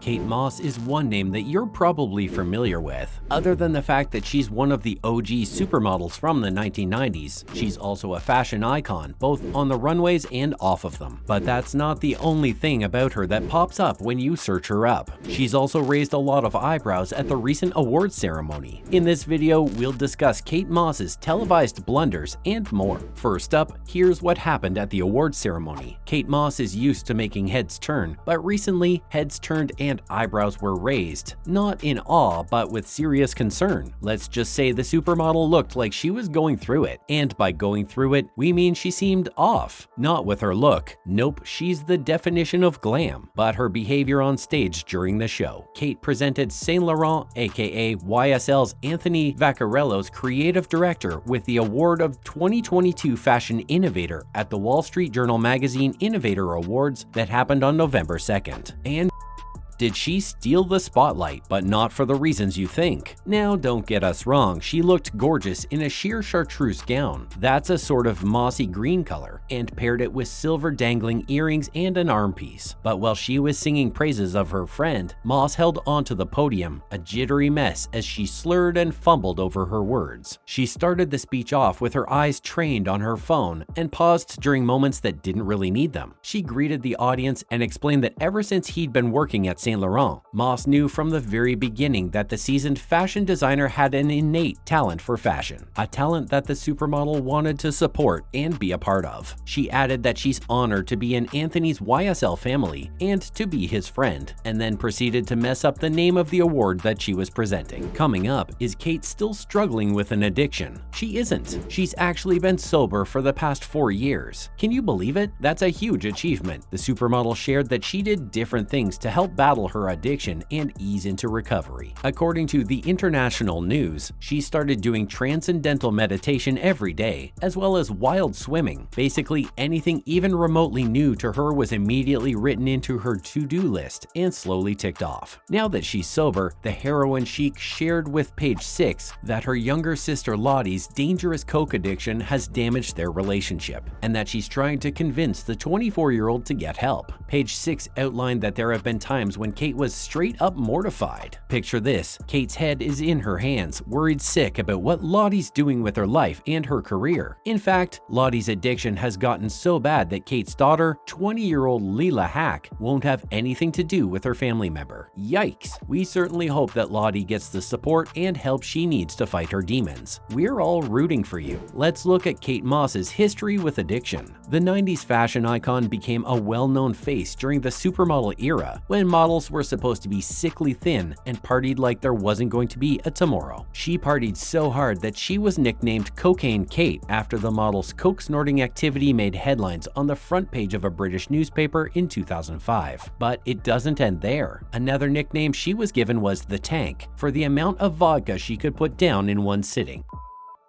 Kate Moss is one name that you're probably familiar with. Other than the fact that she's one of the OG supermodels from the 1990s, she's also a fashion icon, both on the runways and off of them. But that's not the only thing about her that pops up when you search her up. She's also raised a lot of eyebrows at the recent awards ceremony. In this video, we'll discuss Kate Moss's televised blunders and more. First up, here's what happened at the awards ceremony. Kate Moss is used to making heads turn, but recently, heads turned and eyebrows were raised. Not in awe, but with serious concern. Let's just say the supermodel looked like she was going through it. And by going through it, we mean she seemed off. Not with her look. Nope, she's the definition of glam. But her behavior on stage during the show. Kate presented Saint Laurent, aka YSL's Anthony Vaccarello's creative director, with the award of 2022 Fashion Innovator at the Wall Street Journal Magazine Innovator Awards that happened on November 2nd. And did she steal the spotlight, but not for the reasons you think? Now, don't get us wrong, she looked gorgeous in a sheer chartreuse gown. That's a sort of mossy green color, and paired it with silver dangling earrings and an arm piece. But while she was singing praises of her friend, Moss held onto the podium, a jittery mess as she slurred and fumbled over her words. She started the speech off with her eyes trained on her phone and paused during moments that didn't really need them. She greeted the audience and explained that ever since he'd been working at Saint Laurent, Moss knew from the very beginning that the seasoned fashion designer had an innate talent for fashion, a talent that the supermodel wanted to support and be a part of. She added that she's honored to be in Anthony's YSL family and to be his friend, and then proceeded to mess up the name of the award that she was presenting. Coming up, is Kate still struggling with an addiction? She isn't. She's actually been sober for the past 4 years. Can you believe it? That's a huge achievement. The supermodel shared that she did different things to help battle her addiction and ease into recovery. According to the International News, she started doing transcendental meditation every day, as well as wild swimming. Basically, anything even remotely new to her was immediately written into her to-do list and slowly ticked off. Now that she's sober, the heroin chic shared with Page 6 that her younger sister Lottie's dangerous coke addiction has damaged their relationship, and that she's trying to convince the 24-year-old to get help. Page 6 outlined that there have been times when Kate was straight up mortified. Picture this: Kate's head is in her hands, worried sick about what Lottie's doing with her life and her career. In fact, Lottie's addiction has gotten so bad that Kate's daughter, 20-year-old Leela Hack, won't have anything to do with her family member. Yikes! We certainly hope that Lottie gets the support and help she needs to fight her demons. We're all rooting for you. Let's look at Kate Moss's history with addiction. The 90s fashion icon became a well-known face during the supermodel era, when models were supposed to be sickly thin and partied like there wasn't going to be a tomorrow. She partied so hard that she was nicknamed Cocaine Kate after the model's coke-snorting activity made headlines on the front page of a British newspaper in 2005. But it doesn't end there. Another nickname she was given was the Tank, for the amount of vodka she could put down in one sitting.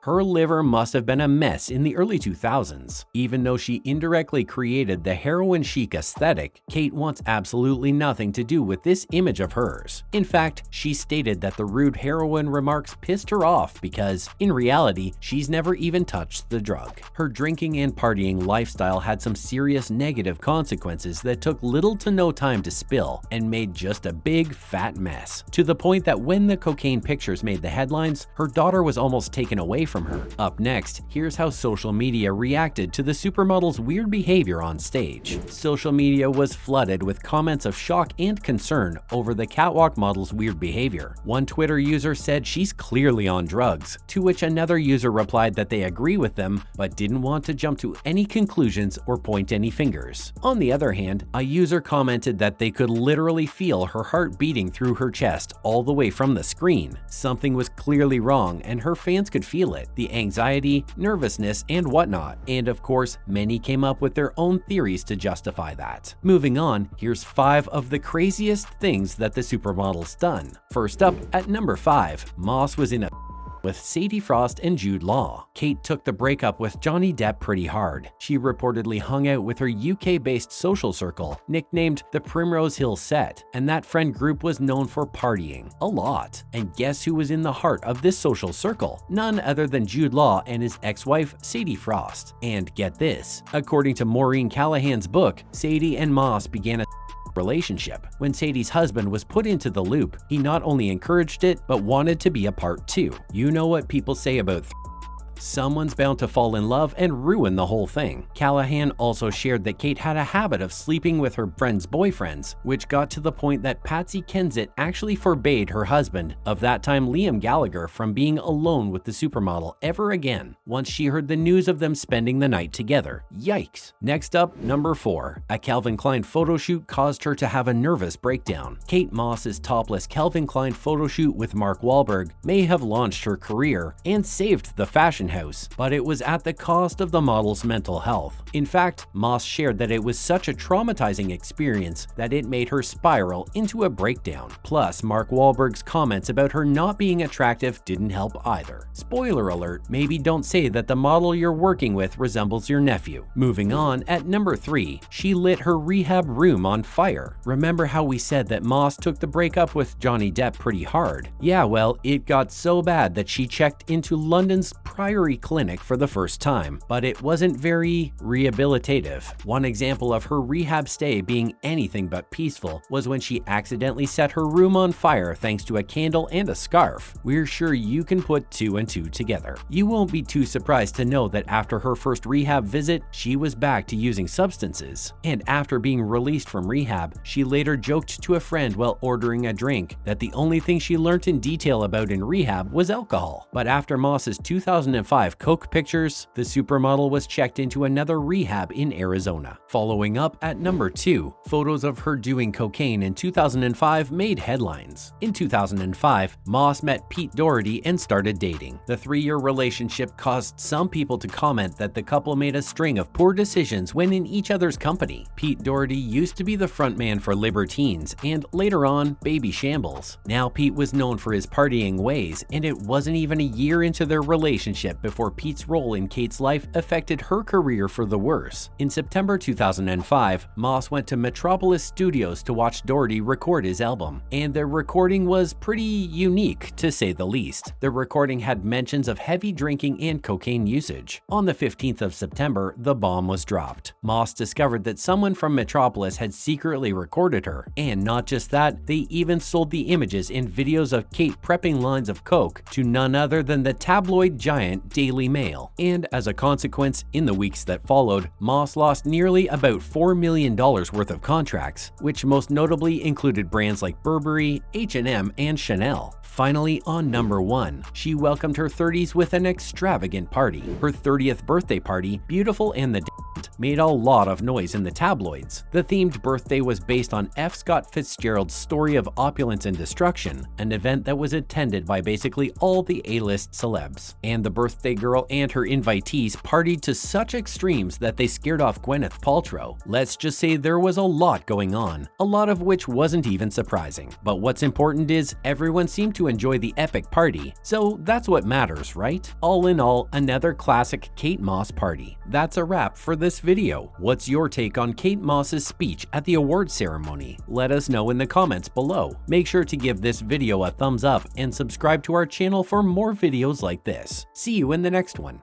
Her liver must have been a mess in the early 2000s. Even though she indirectly created the heroin chic aesthetic, Kate wants absolutely nothing to do with this image of hers. In fact, she stated that the rude heroin remarks pissed her off because, in reality, she's never even touched the drug. Her drinking and partying lifestyle had some serious negative consequences that took little to no time to spill and made just a big, fat mess. To the point that when the cocaine pictures made the headlines, her daughter was almost taken away from her. Up next, here's how social media reacted to the supermodel's weird behavior on stage. Social media was flooded with comments of shock and concern over the catwalk model's weird behavior. One Twitter user said she's clearly on drugs, to which another user replied that they agree with them, but didn't want to jump to any conclusions or point any fingers. On the other hand, a user commented that they could literally feel her heart beating through her chest all the way from the screen. Something was clearly wrong, and her fans could feel it. The anxiety, nervousness, and whatnot. And of course, many came up with their own theories to justify that. Moving on, here's 5 of the craziest things that the supermodel's done. First up, at number 5, Moss was in a with Sadie Frost and Jude Law. Kate took the breakup with Johnny Depp pretty hard. She reportedly hung out with her UK-based social circle, nicknamed the Primrose Hill Set, and that friend group was known for partying a lot. And guess who was in the heart of this social circle? None other than Jude Law and his ex-wife, Sadie Frost. And get this, according to Maureen Callahan's book, Sadie and Moss began a relationship. When Sadie's husband was put into the loop, he not only encouraged it, but wanted to be a part too. You know what people say about someone's bound to fall in love and ruin the whole thing. Callahan also shared that Kate had a habit of sleeping with her friends' boyfriends, which got to the point that Patsy Kensit actually forbade her husband, of that time Liam Gallagher, from being alone with the supermodel ever again once she heard the news of them spending the night together. Yikes! Next up, number 4. A Calvin Klein photo shoot caused her to have a nervous breakdown. Kate Moss's topless Calvin Klein photo shoot with Mark Wahlberg may have launched her career and saved the fashion house, but it was at the cost of the model's mental health. In fact, Moss shared that it was such a traumatizing experience that it made her spiral into a breakdown. Plus, Mark Wahlberg's comments about her not being attractive didn't help either. Spoiler alert, maybe don't say that the model you're working with resembles your nephew. Moving on, at number 3, she lit her rehab room on fire. Remember how we said that Moss took the breakup with Johnny Depp pretty hard? Yeah, well, it got so bad that she checked into London's Priory Clinic for the first time, but it wasn't very rehabilitative. One example of her rehab stay being anything but peaceful was when she accidentally set her room on fire thanks to a candle and a scarf. We're sure you can put 2 and 2 together. You won't be too surprised to know that after her first rehab visit, she was back to using substances. And after being released from rehab, she later joked to a friend while ordering a drink that the only thing she learned in detail about in rehab was alcohol. But after Moss's 2005 Coke pictures, the supermodel was checked into another rehab in Arizona. Following up at number 2, photos of her doing cocaine in 2005 made headlines. In 2005, Moss met Pete Doherty and started dating. The 3-year relationship caused some people to comment that the couple made a string of poor decisions when in each other's company. Pete Doherty used to be the frontman for Libertines and later on Baby Shambles. Now Pete was known for his partying ways, and it wasn't even a year into their relationship before Pete's role in Kate's life affected her career for the worse. In September 2005, Moss went to Metropolis Studios to watch Doherty record his album, and their recording was pretty unique to say the least. The recording had mentions of heavy drinking and cocaine usage. On the 15th of September, the bomb was dropped. Moss discovered that someone from Metropolis had secretly recorded her, and not just that, they even sold the images and videos of Kate prepping lines of coke to none other than the tabloid giant Daily Mail. And as a consequence, in the weeks that followed, Moss lost nearly about $4 million worth of contracts, which most notably included brands like Burberry, H&M, and Chanel. Finally, on number 1, she welcomed her 30s with an extravagant party. Her 30th birthday party, Beautiful and the Damned, made a lot of noise in the tabloids. The themed birthday was based on F. Scott Fitzgerald's story of opulence and destruction, an event that was attended by basically all the A-list celebs. And the birthday girl and her invitees partied to such extremes that they scared off Gwyneth Paltrow. Let's just say there was a lot going on, a lot of which wasn't even surprising. But what's important is everyone seemed to enjoy the epic party, so that's what matters, right? All in all, another classic Kate Moss party. That's a wrap for this video. What's your take on Kate Moss's speech at the awards ceremony? Let us know in the comments below. Make sure to give this video a thumbs up and subscribe to our channel for more videos like this. See you in the next one.